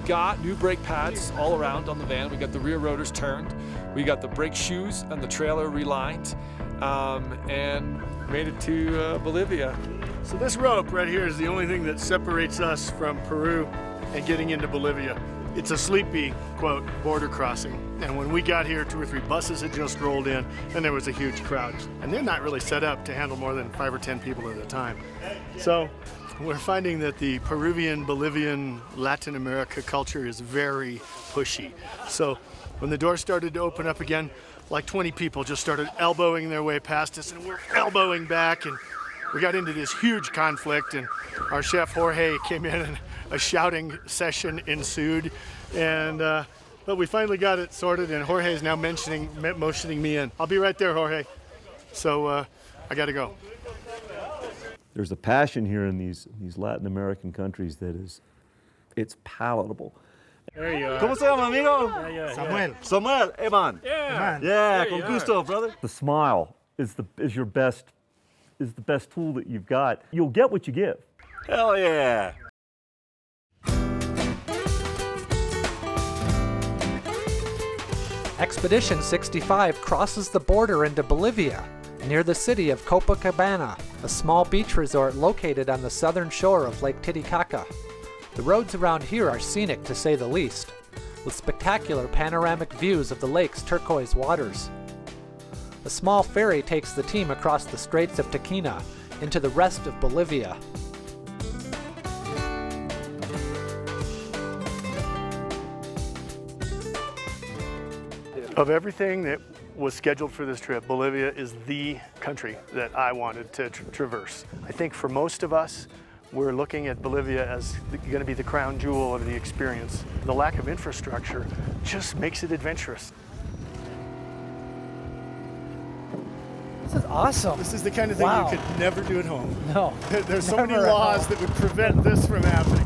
got new brake pads all around on the van. We got the rear rotors turned. We got the brake shoes and the trailer relined, and made it to Bolivia. So this rope right here is the only thing that separates us from Peru and getting into Bolivia. It's a sleepy, quote, border crossing. And when we got here, 2 or 3 buses had just rolled in, and there was a huge crowd. And they're not really set up to handle more than 5 or 10 people at a time. So we're finding that the Peruvian, Bolivian, Latin America culture is very pushy. So when the door started to open up again, like 20 people just started elbowing their way past us, and we're elbowing back, and we got into this huge conflict, and our chef Jorge came in and a shouting session ensued, and but we finally got it sorted, and Jorge is now motioning me in. I'll be right there, Jorge. So I gotta go. There's a passion here in these Latin American countries that it's palatable. There you are. ¿Cómo se llama, amigo? Yeah. Samuel. Samuel, Eman. Yeah. Yeah, con gusto, brother. The smile is your best tool that you've got. You'll get what you give. Hell yeah. Expedition 65 crosses the border into Bolivia, near the city of Copacabana, a small beach resort located on the southern shore of Lake Titicaca. The roads around here are scenic to say the least, with spectacular panoramic views of the lake's turquoise waters. A small ferry takes the team across the Straits of Tequina into the rest of Bolivia. Of everything that was scheduled for this trip, Bolivia is the country that I wanted to traverse. I think for most of us, we're looking at Bolivia as going to be the crown jewel of the experience. The lack of infrastructure just makes it adventurous. This is awesome. This is the kind of thing Wow. you could never do at home. No. There's so many Never at laws home. that would prevent this from happening.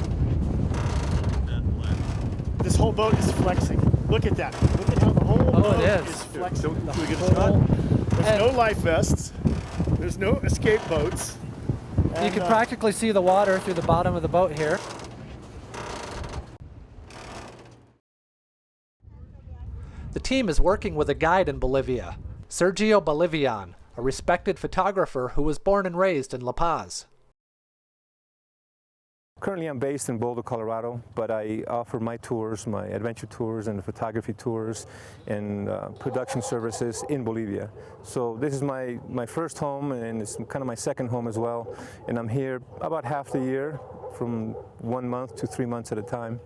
This whole boat is flexing. Look at that. Look at how the whole boat it is. flexing. Can we get a shot? There's no life vests. There's no escape boats. You can practically see the water through the bottom of the boat here. The team is working with a guide in Bolivia, Sergio Bolivia, a respected photographer who was born and raised in La Paz. Currently I'm based in Boulder, Colorado, but I offer my tours, my adventure tours and photography tours and production services in Bolivia. So this is my first home, and it's kind of my second home as well. And I'm here about half the year, from 1 month to 3 months at a time.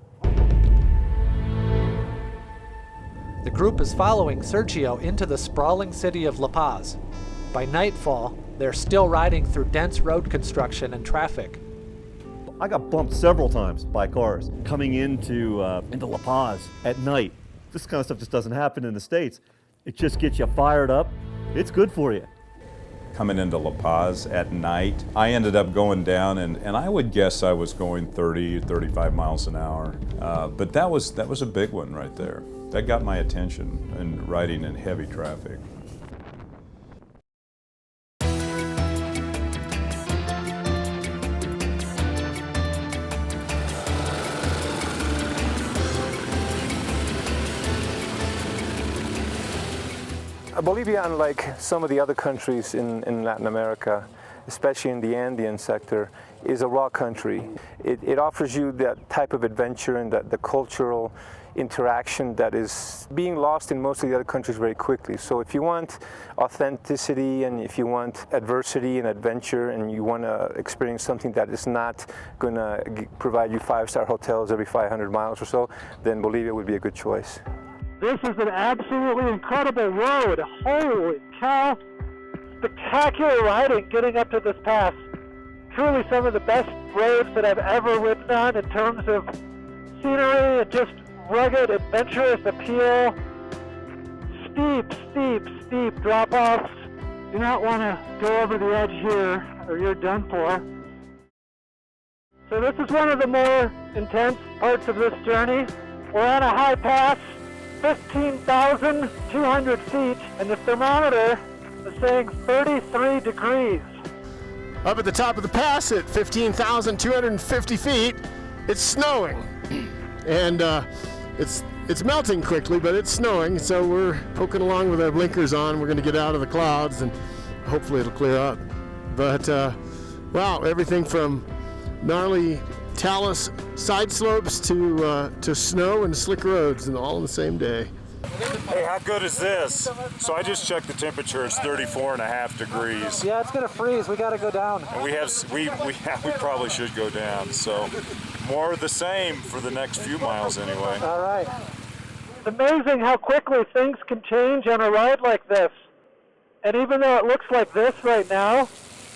The group is following Sergio into the sprawling city of La Paz. By nightfall, they're still riding through dense road construction and traffic. I got bumped several times by cars coming into La Paz at night. This kind of stuff just doesn't happen in the States. It just gets you fired up. It's good for you. Coming into La Paz at night, I ended up going down, and I would guess I was going 30, 35 miles an hour. But that was a big one right there. That got my attention in riding in heavy traffic. Bolivia, unlike some of the other countries in Latin America, especially in the Andean sector, is a raw country. It offers you that type of adventure and the cultural interaction that is being lost in most of the other countries very quickly. So if you want authenticity, and if you want adversity and adventure, and you want to experience something that is not going to provide you 5-star hotels every 500 miles or so, then Bolivia would be a good choice. This is an absolutely incredible road. Holy cow. Spectacular riding getting up to this pass. Truly some of the best roads that I've ever ridden on in terms of scenery and just rugged, adventurous appeal. Steep drop-offs. Do not want to go over the edge here or you're done for. So this is one of the more intense parts of this journey. We're on a high pass. 15,200 feet, and the thermometer is saying 33 degrees. Up at the top of the pass at 15,250 feet, it's snowing. and it's melting quickly, but it's snowing, so we're poking along with our blinkers on. We're going to get out of the clouds, and hopefully it'll clear up. But wow, everything from gnarly talus side slopes to snow and slick roads, and all in the same day. Hey, how good is this? So I just checked the temperature. It's 34.5 degrees. Yeah, it's gonna freeze. We gotta go down. And we probably should go down. So more of the same for the next few miles anyway. All right. It's amazing how quickly things can change on a ride like this. And even though it looks like this right now,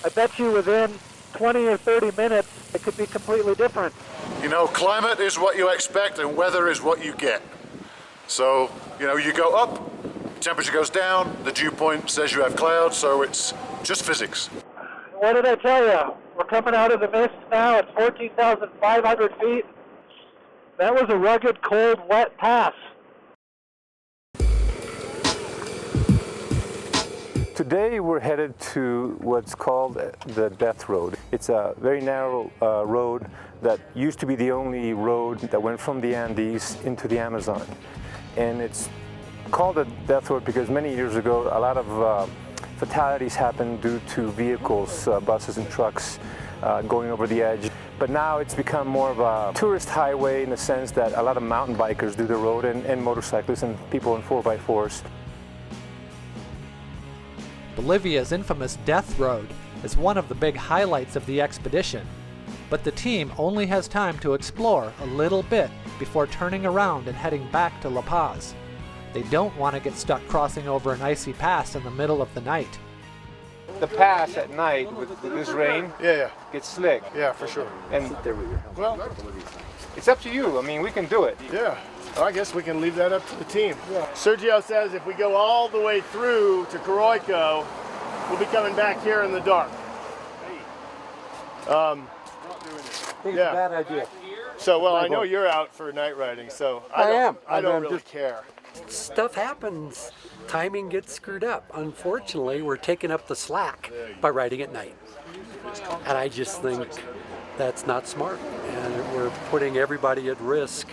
I bet you within 20 or 30 minutes, it could be completely different. You know, climate is what you expect and weather is what you get. So, you know, you go up, temperature goes down, the dew point says you have clouds, so it's just physics. What did I tell you? We're coming out of the mist now at 14,500 feet. That was a rugged, cold, wet pass. Today we're headed to what's called the Death Road. It's a very narrow road that used to be the only road that went from the Andes into the Amazon. And it's called a Death Road because many years ago a lot of fatalities happened due to vehicles, buses and trucks going over the edge. But now it's become more of a tourist highway in the sense that a lot of mountain bikers do the road and motorcyclists and people in 4x4s. Bolivia's infamous Death Road is one of the big highlights of the expedition, but the team only has time to explore a little bit before turning around and heading back to La Paz. They don't want to get stuck crossing over an icy pass in the middle of the night. The pass at night with this rain gets slick. Yeah, for sure. And Well, it's up to you. I mean, we can do it. yeah. Well, I guess we can leave that up to the team. Yeah. Sergio says if we go all the way through to Coroico, we'll be coming back here in the dark. I think it's a bad idea. So, well, I know you're out for night riding, so I don't really care. Stuff happens. Timing gets screwed up. Unfortunately, we're taking up the slack by riding at night. And I just think that's not smart. And we're putting everybody at risk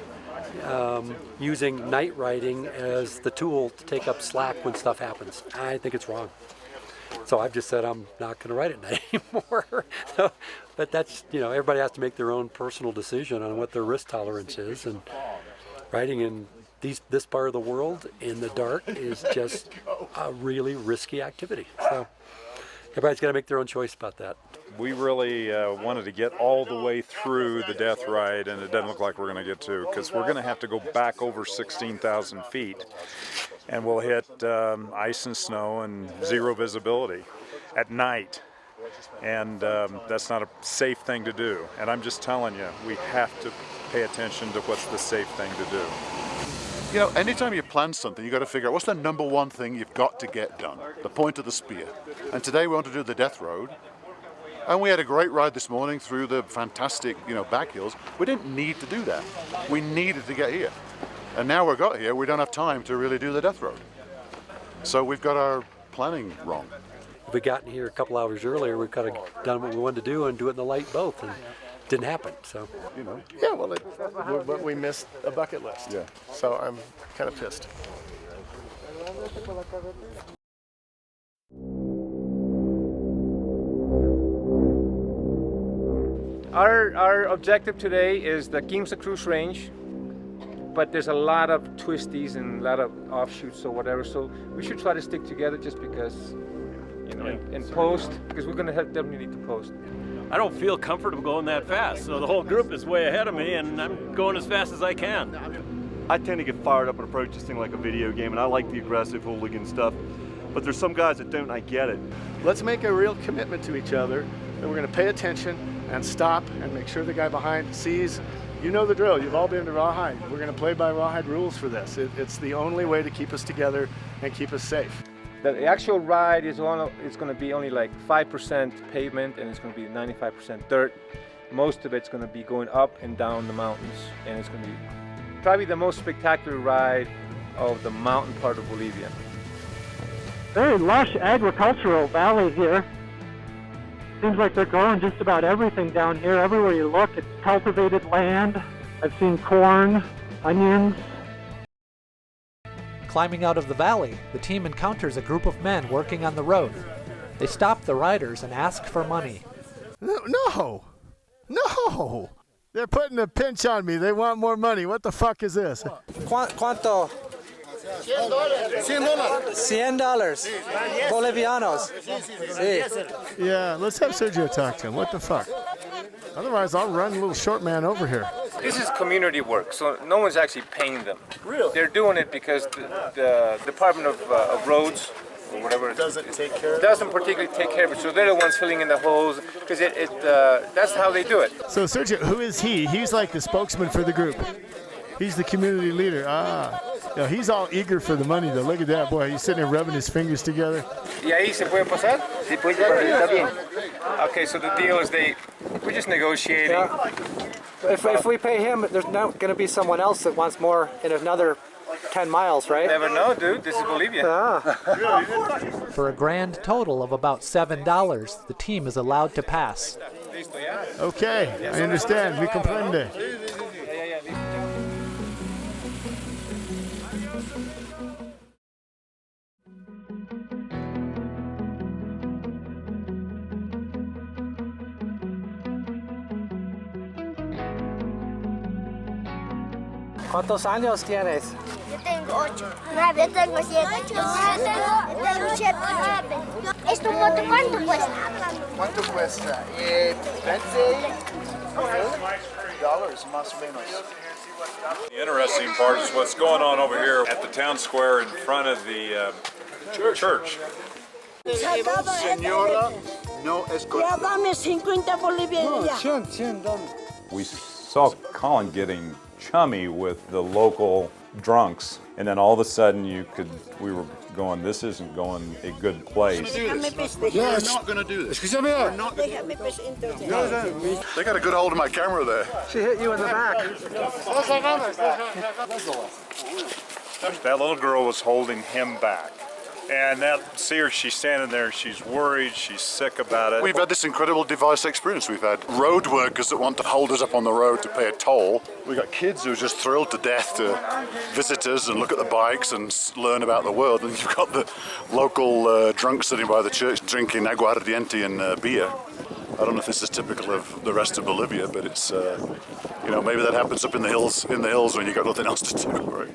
using night riding as the tool to take up slack when stuff happens. I think it's wrong. So I've just said I'm not going to ride at night anymore. But that's, you know, everybody has to make their own personal decision on what their risk tolerance is. And riding in this part of the world in the dark is just a really risky activity. So everybody's got to make their own choice about that. We really wanted to get all the way through the death ride, and it doesn't look like we're going to get to, because we're going to have to go back over 16,000 feet, and we'll hit ice and snow and zero visibility at night. And that's not a safe thing to do. And I'm just telling you, we have to pay attention to what's the safe thing to do. You know, anytime you plan something, you've got to figure out what's the number one thing you've got to get done, the point of the spear. And today we want to do the Death Road. And we had a great ride this morning through the fantastic, you know, back hills. We didn't need to do that. We needed to get here. And now we've got here, we don't have time to really do the Death Road. So we've got our planning wrong. If we'd gotten here a couple hours earlier, we could have done what we wanted to do and do it in the light both. And it didn't happen, so. You know. Yeah, well, we missed a bucket list. Yeah. So I'm kind of pissed. Our objective today is the Quimsa Cruz Range, but there's a lot of twisties and a lot of offshoots or whatever, so we should try to stick together just because, you know, and post, because we're going to definitely need to post. I don't feel comfortable going that fast, so the whole group is way ahead of me, and I'm going as fast as I can. I tend to get fired up and approach this thing like a video game, and I like the aggressive hooligan stuff, but there's some guys that don't, and I get it. Let's make a real commitment to each other, and we're going to pay attention and stop and make sure the guy behind sees. You know the drill. You've all been to Rawhide. We're going to play by Rawhide rules for this. It's the only way to keep us together and keep us safe. The actual ride is going to be only like 5% pavement, and it's going to be 95% dirt. Most of it's going to be going up and down the mountains, and it's going to be probably the most spectacular ride of the mountain part of Bolivia. Very lush agricultural valley here. Seems like they're growing just about everything down here. Everywhere you look, it's cultivated land. I've seen corn, onions. Climbing out of the valley, the team encounters a group of men working on the road. They stop the riders and ask for money. No! They're putting a pinch on me. They want more money. What the fuck is this? ¿Cuánto? $100 bolivianos. Sí. Yeah, let's have Sergio talk to him. What the fuck? Otherwise, I'll run a little short man over here. This is community work, so no one's actually paying them. Really? They're doing it because the Department of Roads, or whatever, doesn't particularly take care of it. So they're the ones filling in the holes because that's how they do it. So Sergio, who is he? He's like the spokesman for the group. He's the community leader. Yeah, he's all eager for the money though. Look at that boy. He's sitting there rubbing his fingers together. ¿Y ahí se puede pasar? Sí, puede pasar. Está bien. Okay, so the deal is we're just negotiating. Yeah. If we pay him, there's not going to be someone else that wants more in another 10 miles, right? Never know, dude. This is Bolivia. For a grand total of about $7, the team is allowed to pass. Okay, I understand. We comprende. ¿Cuántos años tienes? Yo tengo 8. 9. Yo tengo 7. Yo tengo 7. ¿Esta moto cuánto cuesta? ¿Cuánto cuesta? $20 más o menos. The interesting part is what's going on over here at the town square in front of the church. Señora, no es Ya dame 50 bolivianos. 100, dame. We saw Colin getting chummy with the local drunks, and then all of a sudden we were going, this isn't going a good place. We're not going to do this. We're not going to do this. They got a good hold of my camera there. She hit you in the back. That little girl was holding him back. And see her, she's standing there, she's worried, she's sick about it. We've had this incredible device experience. We've had road workers that want to hold us up on the road to pay a toll. We've got kids who are just thrilled to death to visit us and look at the bikes and learn about the world. And you've got the local drunks sitting by the church drinking aguardiente and beer. I don't know if this is typical of the rest of Bolivia, but it's, maybe that happens up in the hills when you've got nothing else to do, right?